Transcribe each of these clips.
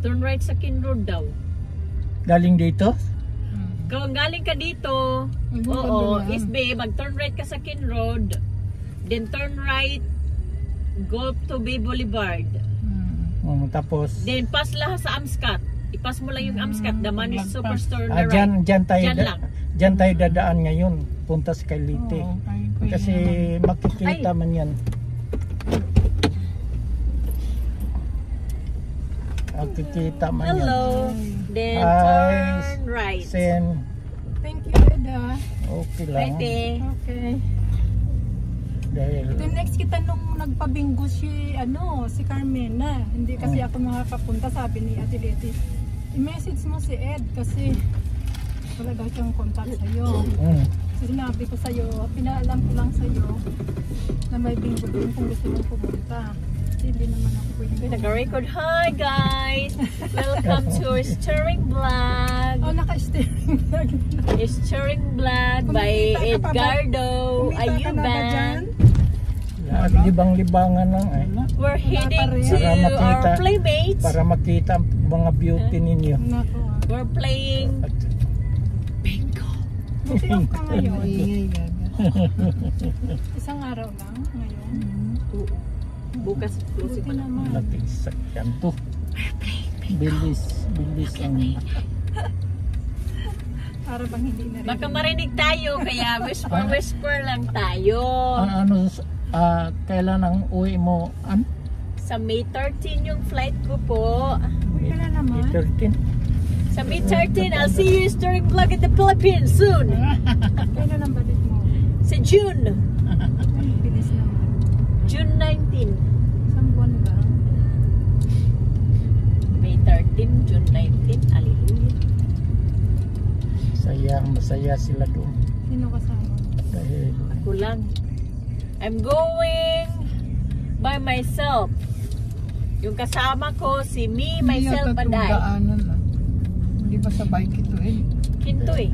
Turn right sa Kin Road daw. Galing dito? Kung galing ka dito, oo, East Bay, mag-turn right ka sa Kin Road. Then turn right, go to Bay Boulevard. Tapos? Then pass lang sa Amscat. Ipas mo lang yung Amscat, the Manis Superstore na right. Diyan tayo dadaan ngayon. Punta sa Kailite. Kasi makikita man yan. Makikita man yan. Hello. Then turn right. Thank you, Eda. Okay lang. Okay. Dahil Next kita nung nagpabinggo si Carmen na. Hindi kasi ako makakapunta, sabi ni Ate Leti. I-message mo si Ed kasi wala daw siyang contact sa'yo. So sinabi ko sa'yo, pinaalam ko lang sa'yo na may bingo din kung gusto mong pumunta. Kasi hindi naman ako pwede. Nag-record. Hi guys! Welcome to Stirring Vlog. Naka-stirring vlog. Stirring Vlog by Edgardo Ayuban. Libang-libangan lang ay. We're heading to our playmates. Para makita ang mga beauty ninyo. We're playing bingo. Buti ka ngayon. Isang araw lang ngayon. Bukas close pa naman. Yan to. Bilis ang para bang hindi na rin. Baka marinig tayo kaya whisper lang tayo. Kailan ang uwi mo? Sa May 13 yung flight ko po. Kailan naman? May 13? Sa May 13, I'll see you Stirring Vlog in the Philippines soon. Kailan ang balik mo? Sa June. Bilis naman. June 19. Isang buwan ba? May 13, June 19. Hallelujah. Masaya sila doon. Sino kasama? Dahil Ako lang. I'm going by myself. Yung kasama ko, si me, myself, and I. Hindi ba sa bike ito eh? Kinto eh.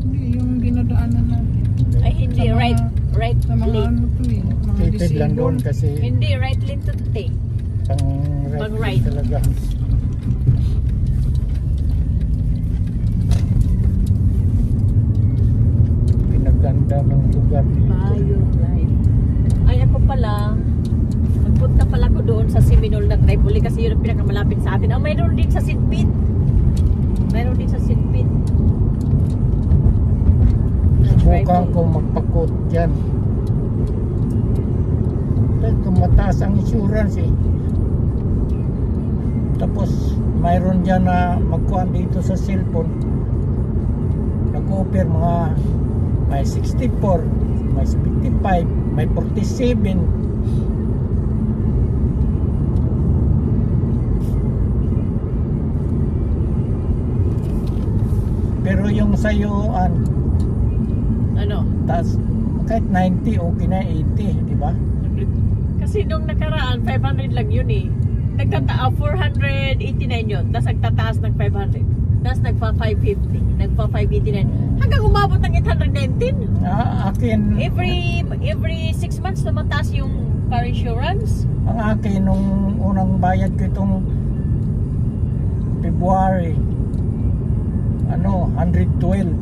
Hindi, yung dinadaanan natin. Ay hindi, right Sa mga lane. to eh. Mga tipid lang doon kasi Hindi, right lane to today. pang right talaga. Pinaganda ng lugar. Bayong life. Ay ako pala, nagpunta pala ko doon sa Seminole na Tripoli kasi yun ang pinakamalapit sa atin. Mayroon din sa St. Pete. Mayroon din sa St. Pete. Subukan ko magpakot dyan. Dahil mataas ang insurance eh. Tapos mayroon dyan na magkuhan dito sa cellphone. Nag-offer mga may 64, may 55, may 47. Pero yung sayuan Ano? tas kahit 90 okay na 80, di ba? Kasi nung nakaraan, 500 lang yun eh. 489 yun. Tapos nagtataas ng 500. Tapos nagpa 550. Nagpa 589. Hanggang umabot ng 819. Akin Every 6 months tumataas yung car insurance. ang akin nung unang bayad ko itong February 112.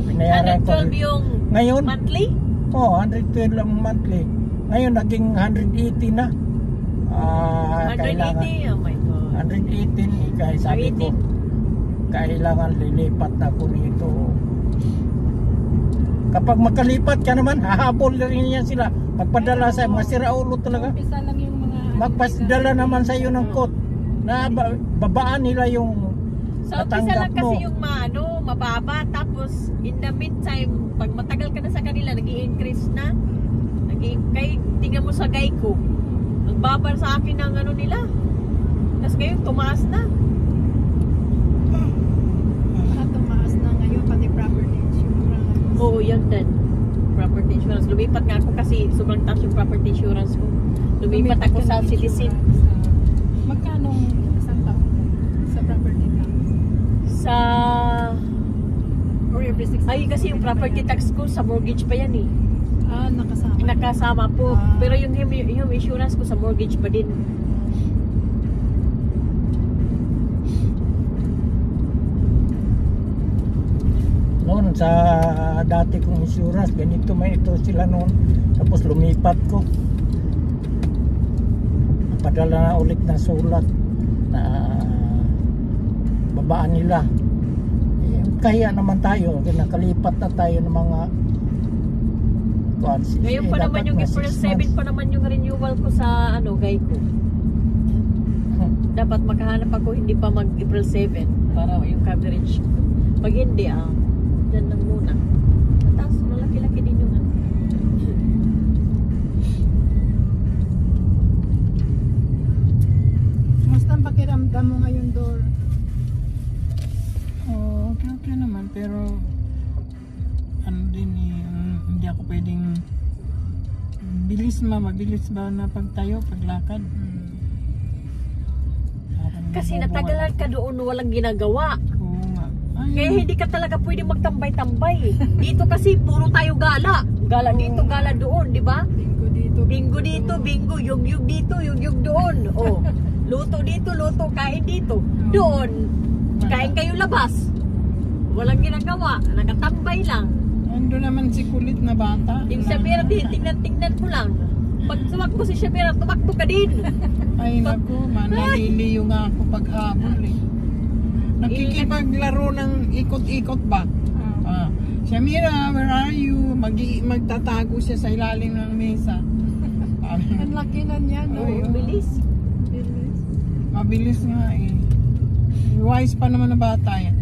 Binayaran ko 112 yung ngayon monthly? 112 lang monthly. Ngayon naging 180 na. 180? Oh my God. 118 kaya sabi ko kailangan lilipat ako nito. Kapag makalipat ka naman, hahabol rin yan sila. Magpadala sa mga siraulo talaga. Umpisa lang yung mga Magpadala naman sa iyo ng quote na babaan nila yung So, umpisa lang kasi yung mababa. Tapos, in the meantime, pag matagal ka na sa kanila, nag-i-increase na. Tingnan mo sa Geico. Ang baba sa akin ng nila. Tapos ngayon, tumaas na. tumaas na ngayon, pati property insurance. Oo, yan din. Property insurance. Lumipat nga ako kasi sobrang taas yung property insurance ko. Lumipat ako sa Citizen. Magkano isang taon sa property tax? Sa... Or every 6 Ay, kasi yung property tax ko sa mortgage pa yan eh. Nakasama. Nakasama po. Pero yung insurance ko sa mortgage pa din. Doon sa dati kong insurance, ganito may ito sila noon. Tapos lumipat ko. Padala na ulit ng sulat na babaan nila. Kaya naman tayo, nakalipat na tayo ng mga Ngayon pa naman yung April 7 pa naman yung renewal ko sa Geico. Dapat makahanap ako hindi pa mag April 7 para yung coverage. Pag hindi dyan lang muna. Tapos malaki-laki din yung Musta ang pakiramdam mo ngayon, Dor? Okay naman, pero hindi ako pwedeng mabilis ba na pagtayo, paglakad. Kasi natagalan ka doon walang ginagawa. Oo nga. Kaya hindi ka talaga pwede magtambay-tambay. Dito kasi puro tayo gala. Gala dito, gala doon, di ba? Bingo dito. Bingo dito, bingo, yug-yug dito, yug-yug doon. Oh. Luto dito, luto, kain dito. Doon, kain kayo labas. Walang ginagawa, nakatambay lang. Ando naman si kulit na bata. Yung Shamira, tingnan mo lang. Pag tumakbo si Shamira, tumakbo ka din. Ay naku, naliliyo nga ako paghabol eh. Nakikipaglaro ng ikot-ikot ba? Shamira, where are you? Magtatago siya sa ilalim ng mesa. Ang laki na niya, no? Oh, bilis. Bilis. Mabilis nga eh. Wise pa naman na bata yan.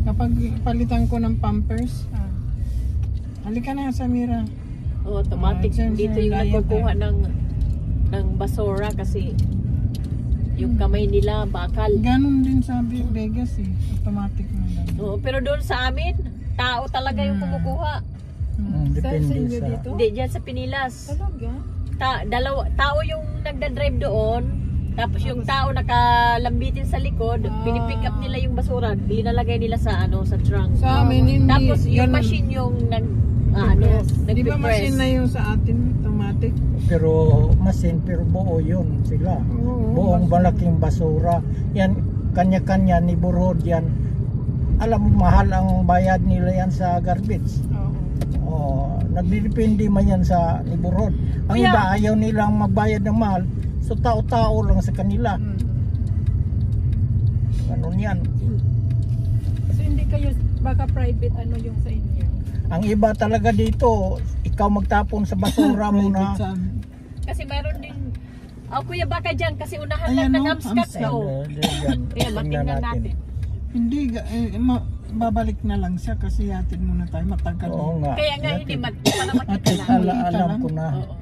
Kapag palitan ko ng pampers, halika na Samira. Oh, automatic. Dito yung nagkukuha ng basura kasi yung kamay nila bakal. Ganon din sa Vegas eh. Automatic na lang. Oo, pero doon sa amin, tao talaga yung kumukuha. Sa Depende inyo sa... dito? Hindi, dyan sa Pinilas. Talaga? Tao yung nagda-drive doon. Tapos yung tao nakalambitin sa likod, pinipick up nila yung basura, linalagay nila sa sa trunk. Sa amin hindi. Tapos yung Ganon. machine yung Di ba machine na nagpipress. yung sa atin, automatic? Pero machine, pero buo yun sila. Oo. Buong malaking basura. Yan, kanya-kanya, ni Burhod yan. Alam mo, mahal ang bayad nila yan sa garbage. Oo. Nagdidepende man yan sa ni Burhod. Ang Kuya, iba ayaw nilang magbayad ng mahal. So tao-tao lang sa kanila. Ganun yan. So hindi kayo, baka private yung sa inyo? Ang iba talaga dito, ikaw magtapon sa basura muna. Kasi mayroon din, kuya baka dyan, kasi unahan Ayan, lang ng no? Amscat Amscat. no. Kaya matingnan natin. Hindi, babalik na lang siya kasi hatid muna tayo matagal. Oo nga. Kaya nga hindi para At makita lang. alam ko na. Oo.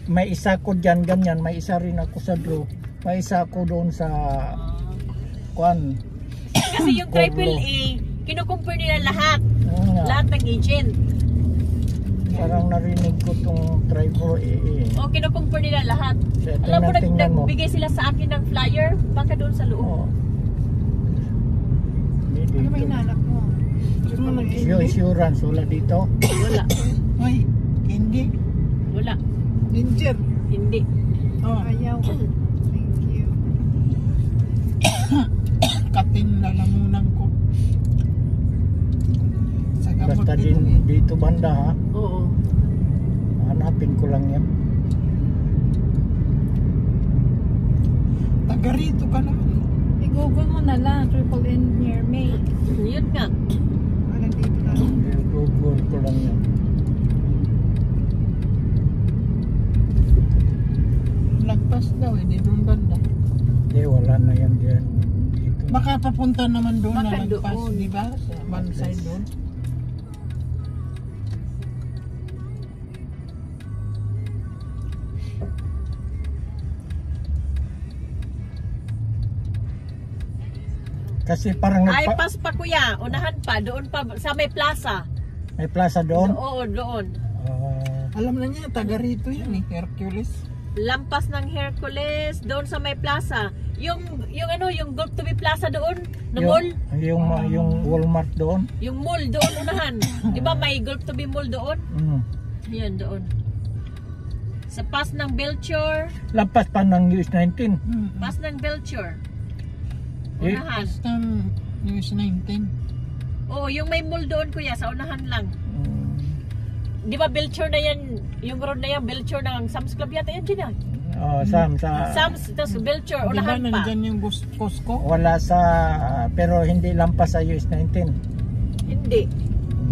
May isa ko dyan ganyan, may isa rin ako sa Drew. May isa ko doon sa Kwan. Kasi yung triple A, kinukumpare nila lahat. Oo nga. Lahat ng agent. Parang narinig ko tong driver O kinukumpare nila lahat. Kaya Alam mo, tingnan mo. nagbigay sila sa akin ng flyer, baka doon sa loob. Oo. Ano may hinahanap mo? Yung insurance, wala dito. Wala. Ay, hindi. Wala. Ginger. Hindi. Oh, Ayaw. Thank you. katin lalamunan ko. Sa gamot Basta dito din dito banda ha. Oo. Hanapin ko lang yan. Taga rito ka naman. I-google mo na lang, Triple N near May. Yun nga. Walang dito na lang. Google ko lang yan. Lagpas daw eh, di doon banda. Hindi, wala na yan dyan. Dito. Baka papunta naman doon Baka na lagpas, doon. di ba? Sa one side doon. Kasi parang Ay, pas pa kuya. Unahan pa. Doon pa. Sa may plaza. may plaza doon. Oo, doon. Alam na niya, taga rito yan eh, Hercules. Lampas ng Hercules. Doon sa may plaza. Yung Gulf to be Plaza doon. Na mall. Yung Walmart doon. Yung mall doon unahan. Di ba may Gulf to be mall doon? Yan doon. Sa pas ng Belchor. Lampas pa ng US 19. Pas ng Belchor. Eh, Unahan. Basta News 19. Oo, yung may mall doon kuya, sa unahan lang. Di ba Belchor na yan, yung road na yan, Belchor ng Sam's Club yata yan dyan. Oh, Sam's, tapos Belchor, Di ba unahan pa. nandyan yung Costco? wala sa, pero hindi lampas sa US 19. Hindi.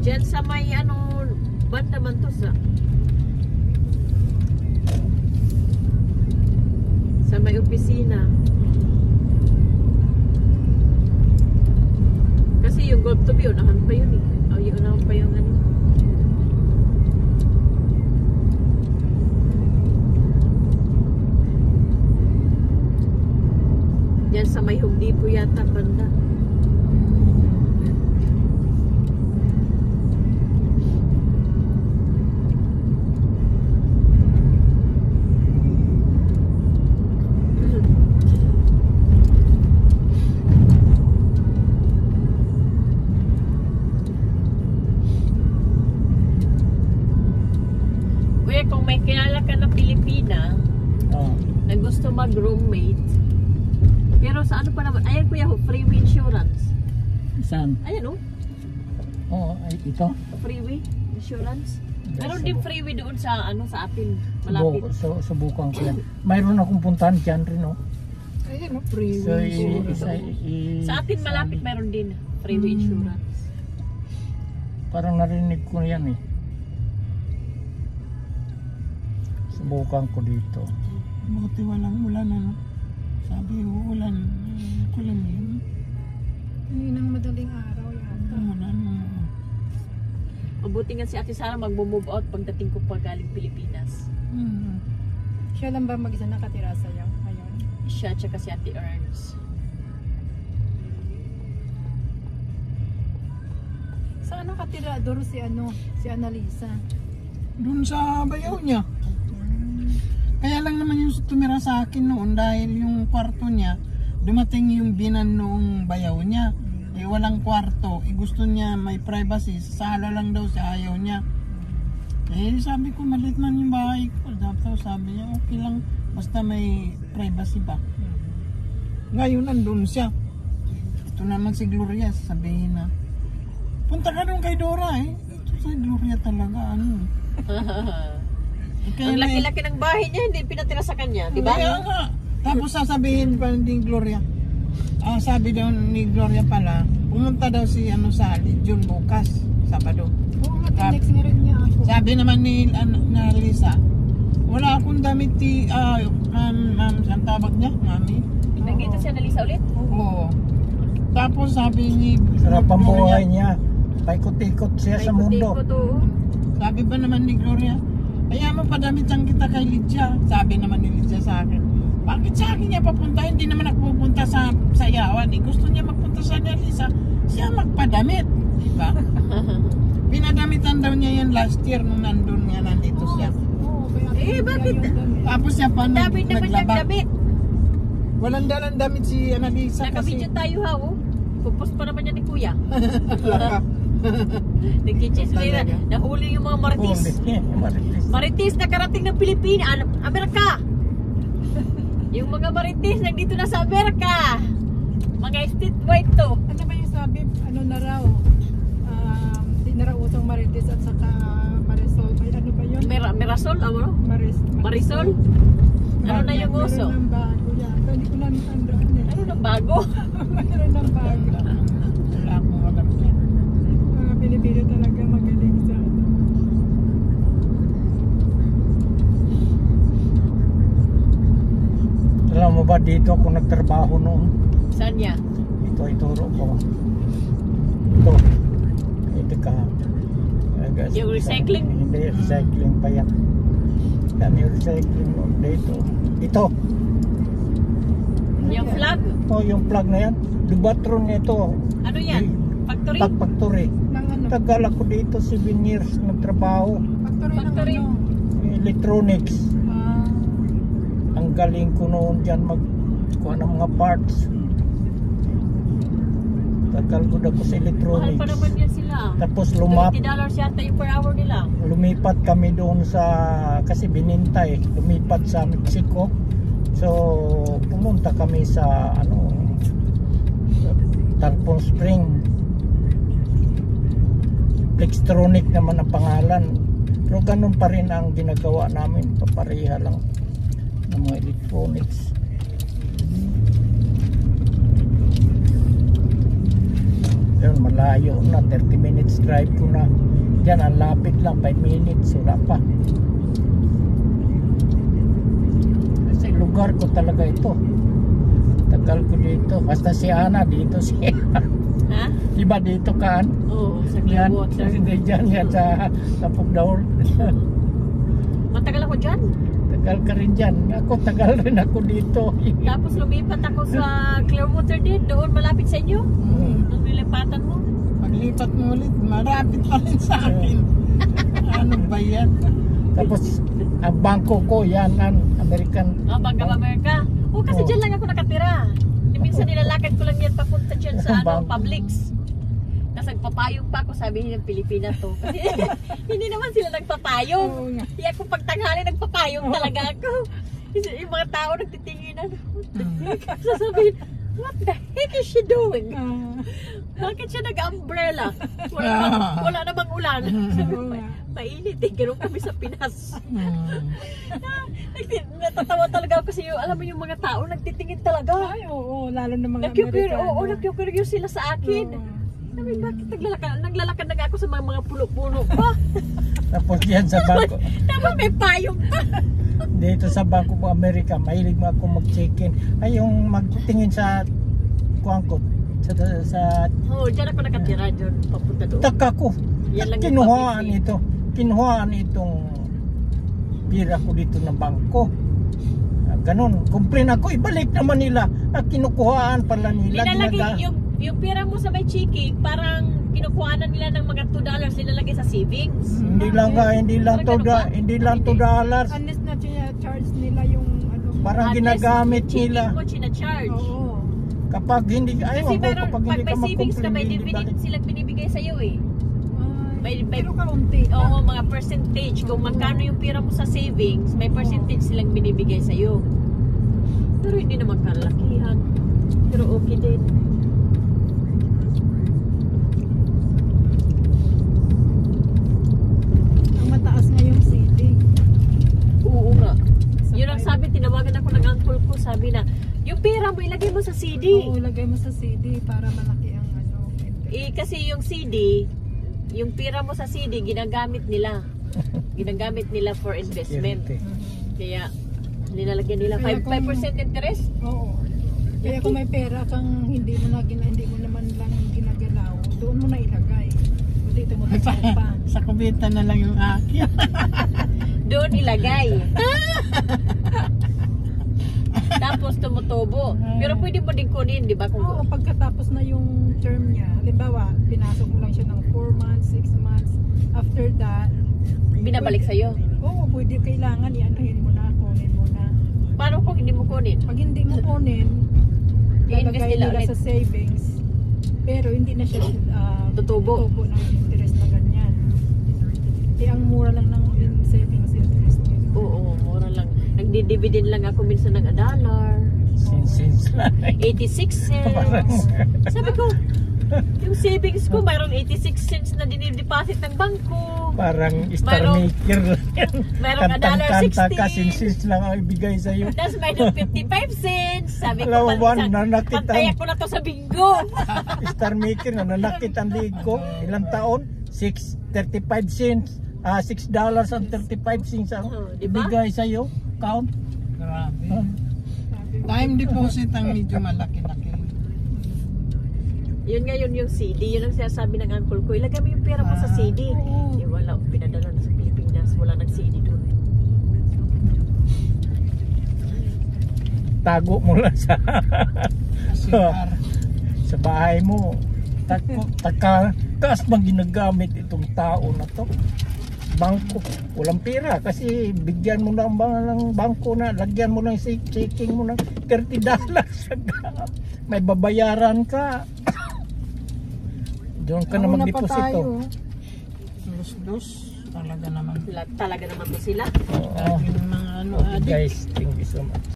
Diyan sa may ano, band naman to sa may opisina. Kasi yung Golf to be, unahan pa yun eh. O, yung unahan pa yung ano. Diyan sa may Home Depot yata, banda. Kuya, kung may kilala ka na Pilipina Oh. na gusto mag-roommate, pero sa ano pa naman, ayan kuya, freeway insurance. Saan? Ayan oh, Oh, ay, ito. freeway insurance. Meron Yes, din freeway doon sa ano sa atin, malapit. Subukan ko yan. Mayroon akong puntahan dyan rin, no? Ayan, free So, Sa atin malapit meron din freeway insurance. parang narinig ko yan eh. Subukan ko dito. Buti walang ulan, ano? Sabi, uulan. Kulang yun. Hindi nang madaling araw yata. Umulan. Mabuti nga si Ate Sara magmo-move out pagdating ko pa galing Pilipinas. Siya lang ba mag-isa nakatira sa'yo? Ayun. Siya tsaka si Ate Ernst. Saan nakatira? Doon si si Annalisa. Doon sa bayaw niya. Kaya lang naman yung tumira sa akin noon dahil yung kwarto niya, dumating yung binan noong bayaw niya. Eh walang kwarto, gusto niya may privacy, sa sala lang daw siya, ayaw niya. Eh sabi ko maliit man yung bahay ko, tapos sabi niya okay lang, basta may privacy ba. Ngayon nandun siya. Ito naman si Gloria, sabihin na, punta ka doon kay Dora eh. Ito si Gloria talaga, ano. Ang laki-laki ng bahay niya, hindi pinatira sa kanya, di ba? Kaya nga. Tapos sasabihin pa ni Gloria, sabi daw ni Gloria pala, pumunta daw si Sally June bukas, Sabado. Oo nga, next nga rin niya ako. Sabi naman ni Lisa, wala akong damit ang tawag niya, mami. Nagkita si Annalisa ulit? Oo. Tapos sabi ni Sarap ang buhay Gloria, niya. Paikot-ikot siya sa mundo. Paikot-ikot, oo. sabi pa naman ni Gloria, kaya mo padamit siyang kita kay Lydia. Sabi naman ni Lydia sa akin, bakit sa akin niya papunta? Hindi naman ako pupunta sa sayawan. Gusto niya magpunta sa Lisa, siya magpadamit. Diba? Pinadamitan daw niya yan last year nung nandun nga, nandito siya. Oo, kaya bakit? Tapos siya pa Dami naman niyang naglaba. damit. Walang dalang damit si Annalisa kasi. Nakabidyo tayo ha, oh. Pupos pa naman yan ni Kuya. Laka. Nagkichismira. Nahuli yung mga maritis. Maritis na karating ng Pilipinas, Amerika. Yung mga maritis nandito na sa Amerika. Mga street white to. Ano ba yung sabi? Ano na raw? Di na raw utang Marites at saka Marisol. Ano ba yun? Mirasol, ano? Marisol? Ano na yung uso? Mayroon ng bago yata. Hindi ko na natandaan eh. Ano na bago? Mayroon ng bago. Wala akong alam yan. Mga Pilipino talaga magaling sa Alam mo ba dito ako nagtrabaho noon? Saan niya? Ito ituro ko. Ito. Ito ka. Yung recycling? Hindi, recycling pa yan. Yan yung recycling noon dito. Ito. Yung flag? Ito yung plug na yan. Dubatron nito. Ano yan? Factory? Factory. ng ano. Tagal ako dito 7 years nagtrabaho. Factory ng ano. Electronics. Ah, Ang galing ko noon dyan magkuha ng mga parts. Tagal ko na ko sa Mahal electronics. pa naman yan sila. Tapos $20 yata yung per hour nila. lumipat kami doon sa, kasi binintay, lumipat sa Mexico. So pumunta kami sa Tarpon Spring. Flextronic naman ang pangalan. Pero ganun pa rin ang ginagawa namin, papareha lang ng mga electronics. Yun, malayo na, 30 minutes drive ko na. Diyan, ang lapit lang, 5 minutes, wala pa. Kasi lugar ko talaga ito. Tagal ko dito. Basta si Ana dito siya. Ha? Diba dito kaan? Oo, sa Yan, Clearwater. hindi dyan yan sa Pugdaol. Matagal ako dyan. Tagal ka rin dyan. Ako, tagal rin ako dito. Tapos lumipat ako sa Clearwater din. Doon malapit sa inyo. Nung nilipatan mo. Paglipat mo ulit, marapit pa rin sa akin. Ano ba yan? Tapos, ang bangko ko, yan, American. Bank of America. Oo, kasi Oo. dyan lang ako nakatira. Minsan nilalakad ko lang yan papunta dyan sa Publix. Tapos nagpapayong pa ako, sabi niya Pilipinas to. Kasi hindi naman sila nagpapayong. Oo nga. Kaya kung pagtanghali nagpapayong talaga ako. Yung mga tao nagtitinginan. Sasabihin, what the heck is she doing? Bakit siya nag-umbrella? Wala namang ulan. Sabi ko, mainit eh. Ganun kami sa Pinas. Natatawa talaga ako kasi alam mo yung mga tao nagtitingin talaga. Ay, oo, lalo na mga Amerikano. Nagkukuriyo sila sa akin. Sabi, bakit naglalakad na nga ako sa mga puno-puno pa? Tapos yan sa bangko. Tama, may payong pa. Dito sa Bangko po Amerika, mahilig mo ako mag-check-in. Ay, yung magtingin sa kuangkot. Oo, dyan ako nakatira dyan. Papunta doon. Taka ko. Yan lang yung Kinuhaan public ito. Kinuhaan itong pira ko dito ng bangko. Ganon. Complain ako, ibalik naman nila. Kinukuhaan pala nila. Nilalagay yung pera mo sa may checking, parang kinukuhanan nila ng mga $2 nilalagay sa savings. Hindi lang $2. Unless na charge nila yung ano. Parang ginagamit nila. Checking mo, charge. Oo. Kapag hindi, Kasi ayaw ko, meron, kapag pag hindi ka may savings ka, may mag-complain, dividend silang binibigay sa'yo eh. May- Pero kaunti. Oo, mga percentage. Kung magkano yung pera mo sa savings, may percentage silang binibigay sa'yo. Pero hindi naman kalakihan. Pero okay din. Ang mataas nga yung CD. Oo nga. Yun ang sabi, tinawagan ako ng uncle ko, sabi na, yung pera mo ilagay mo sa CD. Oo, lagay mo sa CD para malaki ang ano. Kasi yung CD, yung pera mo sa CD, ginagamit nila. Ginagamit nila for investment. Kaya, nilalagyan nila Kaya 5% interest. Oo. Kaya kung may pera kang hindi mo naman lang ginagalaw, doon mo na ilagay. O dito mo pa. Sa kubita na lang yung akin. Doon ilagay. Tapos tumutubo. Pero pwede mo din kunin, di ba? Oo, pagkatapos na yung term niya, halimbawa, pinasok mo lang siya ng 4 months, 6 months. After that, Binabalik sa'yo. oo, pwede kailangan i-anuhin mo na, kunin mo na. Paano kung hindi mo kunin? Pag hindi mo kunin, I-invest lalagay nila nila ulit. sa savings. Pero hindi na siya Tutubo. tutubo ng interest na ganyan. Ang mura lang ng savings interest nito. Oo, mura lang. Nagdi-dividend lang ako minsan ng $1. Since lang. 86 cents. Sabi ko, yung savings ko, mayroon 86 cents na dinideposit ng bangko. Parang star maker. Mayroon Kantang-kanta ka, $1.60. since lang ang ibigay sa'yo. Tapos mayroon 55 cents. Sabi ko, Alam mo ba, nanakit pantayak ko na to sa bingo. Star maker na nanakit ang lig ko. Ilang taon? 35 cents. $6 and 35 cents ang Diba? ibigay sa'yo. Count. Grabe. Time deposit ang medyo malaki-laki. Yun ngayon yung CD. Yun ang sinasabi ng uncle ko. Ilagay mo yung pera mo sa CD. Oo. Eh, wala. Pinadala na sa Pilipinas. Wala nag-CD doon. Tago mo lang sa CR. sa bahay mo. Takas bang ginagamit itong tao na to? Bangko. Walang pera kasi bigyan mo ng bangko na, lagyan mo ng checking mo ng $30. May babayaran ka. Doon ka na Nauna pa mag-deposito. tayo. Dos-dos. Talaga naman. Talaga naman to sila. Oo. Yung mga ano, Okay guys, thank you so much.